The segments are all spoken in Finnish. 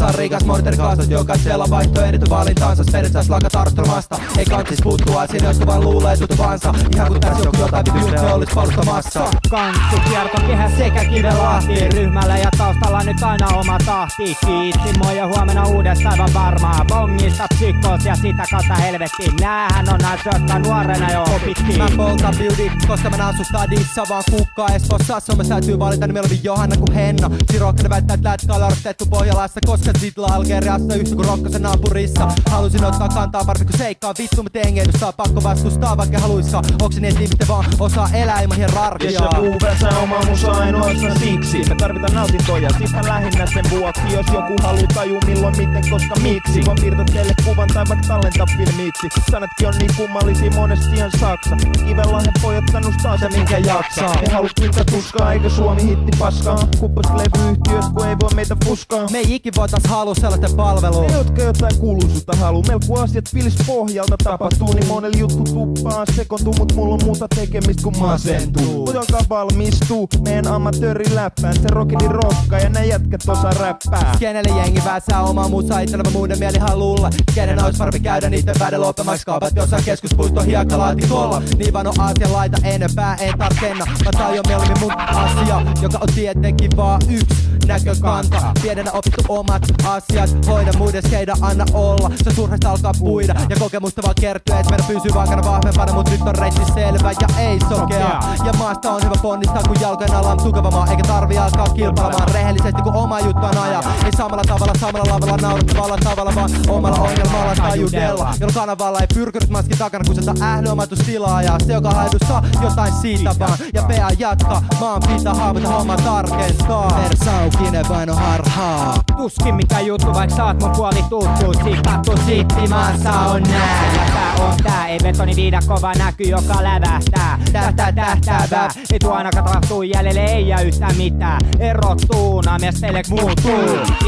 on rikas monterikaastot, jokaisella vaihtoehdot valintaansa. Periaatteessa lakat arvottelemasta, ei kantsis puuttuu asioista, vaan luulee tutuvansa. Ihan kun tässä joku jotain vittu olis polttamassa. Kanssi, kiertokehä sekä kivelahti. Ryhmällä ja taustalla nyt aina oma tahti. Kiitsi moi ja huomenna uudesta aivan varmaa. Bongista psykos ja sitä kautta helvettiin. Näähän on nää jotka nuorena jo opittiin. Mä poltan beauty, koska mä nää sun stadissa. Vaan kukkaa Espoossa, Suomessa täytyy valita niin mieluummin Johanna kuin Henna. Sirokkainen väittää, että lätkä on odotettu Pohjolassa. Koska Zitla Algeriassa yhtä kuin Rokkosen naapurissa. Halusin ottaa kantaa parvi kun seikkaa. Vittu mut engeilyssä pakko vastustaa vaikka haluiskaan. Onks niin et ihmiset vaan osaa elää ilman hierarkiaa? Ja se puuvensä oma musa ainoastaan siksi. Me tarvitaan nautintoja, sitä lähinnä sen vuoksi. Jos joku haluu tajuu milloin, miten, koska miksi. Voin piirtää teille kuvan tai vaikka tallentaa filmiksi. Sanatkin on niin kummallisia monesti ihan saksa. Kivenlahden pojat kannustaa se minkä jaksaa. Me halus miltä tuskaa eikä Suomi hitti paskaa. Kuppasit levyyhtiöt kun ei voi meitä fuskaa. Me ei ikin voitais halua sellaisten palvelua. Ne jotka jotain kuuluisuutta haluu. Meillä kun asiat filis pohjalta tapahtuu, niin monella juttu tuppaa sekoontuu. Mut mulla on muuta tekemistä kun masentuu. Mut joka valmistuu meidän amatööriläppään. Se rockini rokkaa ja nää jätkät osaa räppää. Kenelle jengi väsää omaa musaa itselevä muiden mieli haluulla. Kenen ois parempi käydä niitten väden loppemais kaupat jossain keskuspuiston hiekkalaatikolla. Niin vaan on Aasian laita enempää en tarkenna. Mä tajun mieluummin mun asia, joka on tietenkin vaan yks näkökanta. Pienenä opittu omat asiat, hoida muiden skeida anna olla. Se turhasta alkaa puida ja kokemusta vaan kertyy, et meidän pysyy vaakana vahvempana. Mut nyt on reitti selvä ja ei sokea. Ja maasta on hyvä ponnistaa kun jalkojen alla on tukeva maa. Eikä tarvi alkaa kilpailemaan rehellisesti kun oma juttu on aja. Ei samalla tavalla, samalla lavalla naurettavalla tavalla vaan omalla ongelmalla tajudella. Jolloin kanavalla ei pyrkynyt maski takana kun sieltä ähnyomaitustilaa. Ja se joka haidussa jotain siitä vaan. Ja PA jatkaa, maan pitää haavata homma tarkentaa. Persaukinen vain on harhaa. Tuskin mikä juttu vaik saat mun puoli tuttu. Sikattu sittimaassa on nää. Ja tää on tää, ei betoni viidakko vaan näkyy joka lävähtää. Tähtävää, ei tuo ainakaan tapahtuu jäljelle ei jää yhtään mitään. Erottuu, naamies teille muuttuu.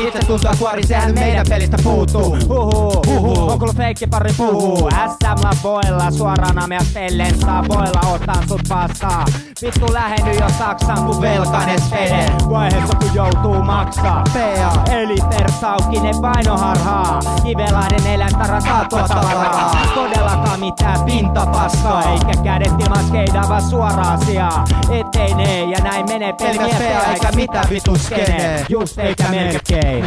Itse tuntuu kuori, sehän meidän pelistä puuttuu. On kuullut feikki pari puhuu. SM voilla suoraan naamia tellen saa voilla otan sut vastaan. Vittu lähenny jo Saksan kun velkainen vede. Vaiheessa kun joutuu maksaa. PA eli persaukinen painoharhaa. Kivelahden eläintarha saa tuota tavaraa. Todellakaan mitään pintapaskaa. Eikä kädet ilman skeidaa vaan suoraan asiaa. Etenee ja näin menee peli PA eikä mitään vitu skene. Just eikä melkein.